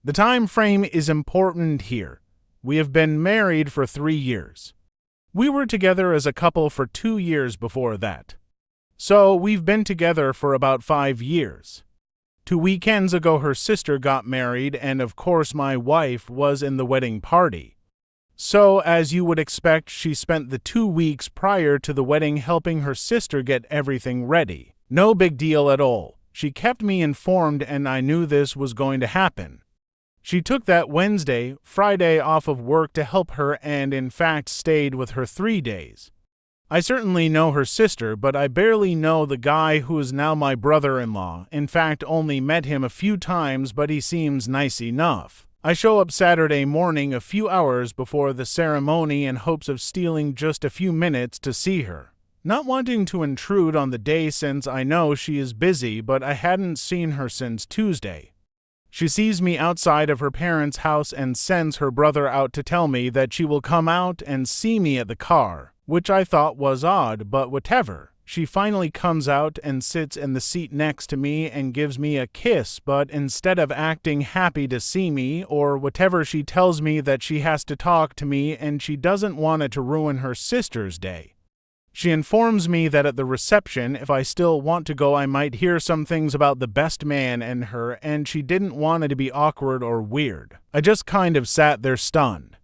The time frame is important here. We have been married for 3 years. We were together as a couple for 2 years before that. So we've been together for about 5 years. 2 weekends ago her sister got married, and of course my wife was in the wedding party. So, as you would expect, she spent the 2 weeks prior to the wedding helping her sister get everything ready. No big deal at all. She kept me informed and I knew this was going to happen. She took that Wednesday, Friday off of work to help her and in fact stayed with her 3 days. I certainly know her sister, but I barely know the guy who is now my brother-in-law. In fact, only met him a few times, but he seems nice enough. I show up Saturday morning a few hours before the ceremony in hopes of stealing just a few minutes to see her. Not wanting to intrude on the day since I know she is busy, but I hadn't seen her since Tuesday. She sees me outside of her parents' house and sends her brother out to tell me that she will come out and see me at the car, which I thought was odd, but whatever. She finally comes out and sits in the seat next to me and gives me a kiss, but instead of acting happy to see me or whatever, she tells me that she has to talk to me and she doesn't want it to ruin her sister's day. She informs me that at the reception, if I still want to go, I might hear some things about the best man and her, and she didn't want it to be awkward or weird. I just kind of sat there stunned.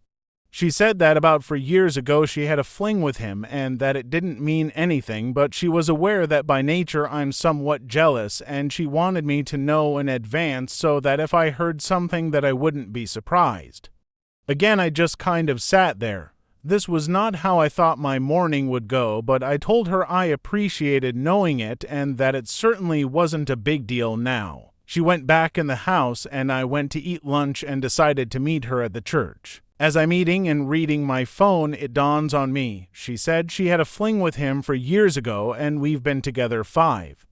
She said that about 4 years ago she had a fling with him and that it didn't mean anything, but she was aware that by nature I'm somewhat jealous and she wanted me to know in advance so that if I heard something that I wouldn't be surprised. Again, I just kind of sat there. This was not how I thought my morning would go, but I told her I appreciated knowing it and that it certainly wasn't a big deal now. She went back in the house and I went to eat lunch and decided to meet her at the church. As I'm eating and reading my phone, it dawns on me. She said she had a fling with him 4 years ago and we've been together 5.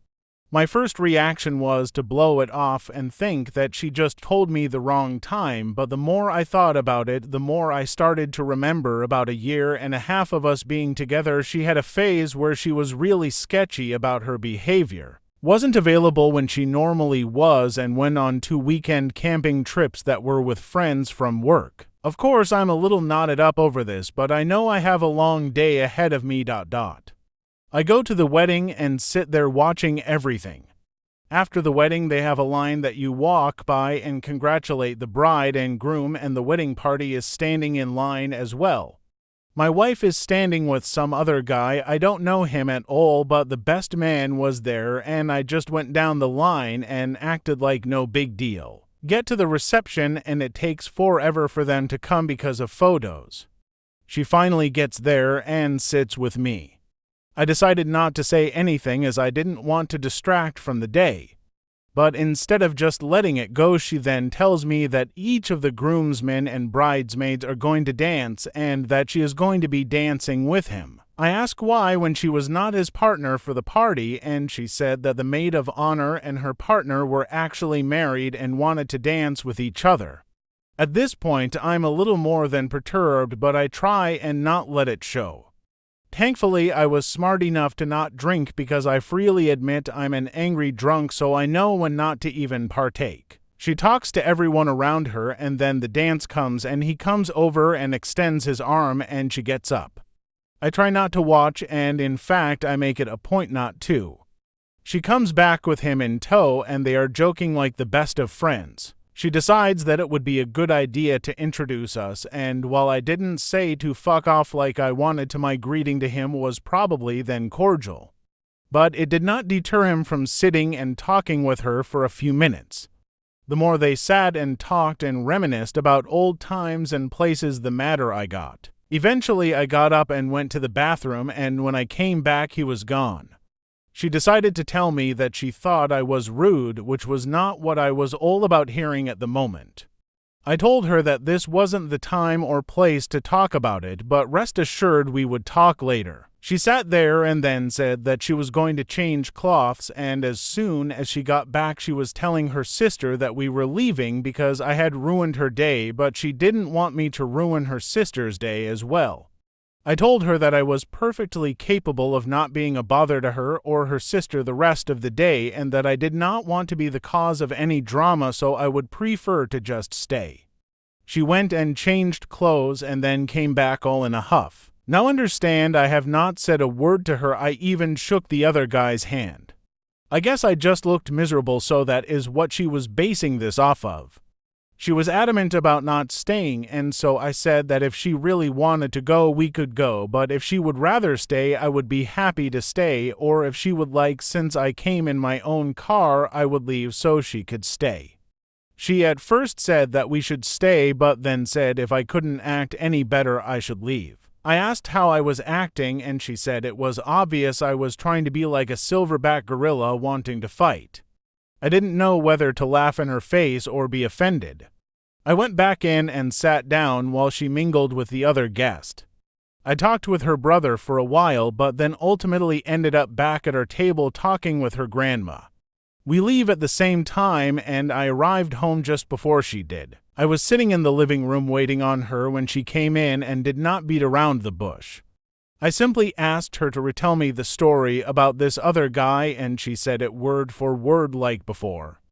My first reaction was to blow it off and think that she just told me the wrong time, but the more I thought about it, the more I started to remember about 1.5 years of us being together. She had a phase where she was really sketchy about her behavior. Wasn't available when she normally was and went on 2 weekend camping trips that were with friends from work. Of course, I'm a little knotted up over this, but I know I have a long day ahead of me. I go to the wedding and sit there watching everything. After the wedding, they have a line that you walk by and congratulate the bride and groom, and the wedding party is standing in line as well. My wife is standing with some other guy. I don't know him at all, but the best man was there, and I just went down the line and acted like no big deal. Get to the reception and it takes forever for them to come because of photos. She finally gets there and sits with me. I decided not to say anything as I didn't want to distract from the day. But instead of just letting it go, she then tells me that each of the groomsmen and bridesmaids are going to dance and that she is going to be dancing with him. I asked why when she was not his partner for the party, and she said that the maid of honor and her partner were actually married and wanted to dance with each other. At this point, I'm a little more than perturbed, but I try and not let it show. Thankfully, I was smart enough to not drink because I freely admit I'm an angry drunk, so I know when not to even partake. She talks to everyone around her, and then the dance comes and he comes over and extends his arm and she gets up. I try not to watch, and in fact, I make it a point not to. She comes back with him in tow, and they are joking like the best of friends. She decides that it would be a good idea to introduce us, and while I didn't say to fuck off like I wanted to, my greeting to him was probably then cordial. But it did not deter him from sitting and talking with her for a few minutes. The more they sat and talked and reminisced about old times and places, the madder I got. Eventually, I got up and went to the bathroom, and when I came back, he was gone. She decided to tell me that she thought I was rude, which was not what I was all about hearing at the moment. I told her that this wasn't the time or place to talk about it, but rest assured we would talk later. She sat there and then said that she was going to change cloths, and as soon as she got back she was telling her sister that we were leaving because I had ruined her day, but she didn't want me to ruin her sister's day as well. I told her that I was perfectly capable of not being a bother to her or her sister the rest of the day and that I did not want to be the cause of any drama, so I would prefer to just stay. She went and changed clothes and then came back all in a huff. Now understand, I have not said a word to her. I even shook the other guy's hand. I guess I just looked miserable, so that is what she was basing this off of. She was adamant about not staying, and so I said that if she really wanted to go, we could go, but if she would rather stay, I would be happy to stay, or if she would like, since I came in my own car, I would leave so she could stay. She at first said that we should stay, but then said if I couldn't act any better, I should leave. I asked how I was acting, and she said it was obvious I was trying to be like a silverback gorilla wanting to fight. I didn't know whether to laugh in her face or be offended. I went back in and sat down while she mingled with the other guest. I talked with her brother for a while, but then ultimately ended up back at our table talking with her grandma. We leave at the same time, and I arrived home just before she did. I was sitting in the living room waiting on her when she came in and did not beat around the bush. I simply asked her to retell me the story about this other guy, and she said it word for word like before.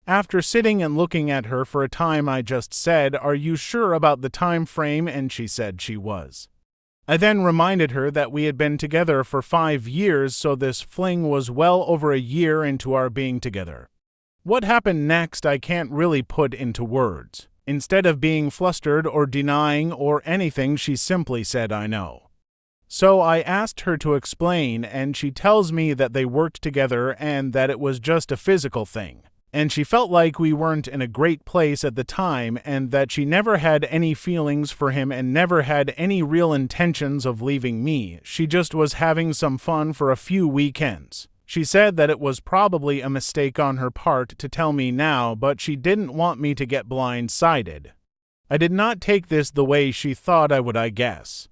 After sitting and looking at her for a time, I just said, "Are you sure about the time frame?" And she said she was. I then reminded her that we had been together for 5 years, so this fling was well over a year into our being together. What happened next I can't really put into words. Instead of being flustered or denying or anything, she simply said, "I know." So I asked her to explain, and she tells me that they worked together and that it was just a physical thing. And she felt like we weren't in a great place at the time, and that she never had any feelings for him and never had any real intentions of leaving me. She just was having some fun for a few weekends. She said that it was probably a mistake on her part to tell me now, but she didn't want me to get blindsided. I did not take this the way she thought I would, I guess.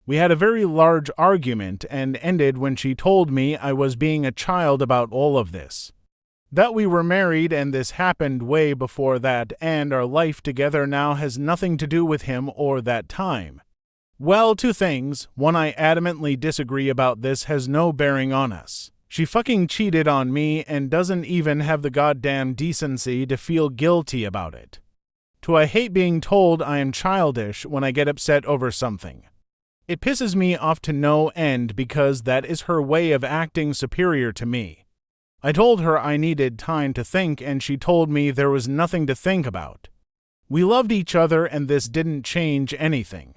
We had a very large argument and ended when she told me I was being a child about all of this. That we were married and this happened way before that, and our life together now has nothing to do with him or that time. Well, 2 things. One, I adamantly disagree about this, has no bearing on us. She fucking cheated on me and doesn't even have the goddamn decency to feel guilty about it. 2, I hate being told I am childish when I get upset over something. It pisses me off to no end because that is her way of acting superior to me. I told her I needed time to think, and she told me there was nothing to think about. We loved each other and this didn't change anything.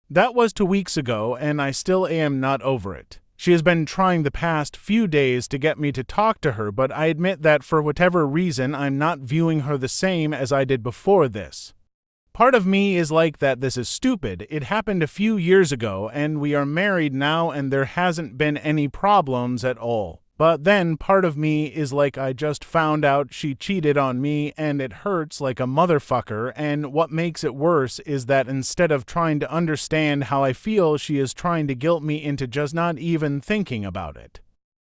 That was 2 weeks ago, and I still am not over it. She has been trying the past few days to get me to talk to her, but I admit that for whatever reason I'm not viewing her the same as I did before this. Part of me is like that this is stupid. It happened a few years ago, and we are married now, and there hasn't been any problems at all. But then part of me is like I just found out she cheated on me, and it hurts like a motherfucker, and what makes it worse is that instead of trying to understand how I feel, she is trying to guilt me into just not even thinking about it.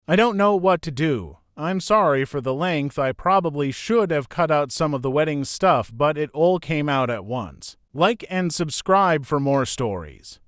I don't know what to do. I'm sorry for the length. I probably should have cut out some of the wedding stuff, but it all came out at once. Like and subscribe for more stories.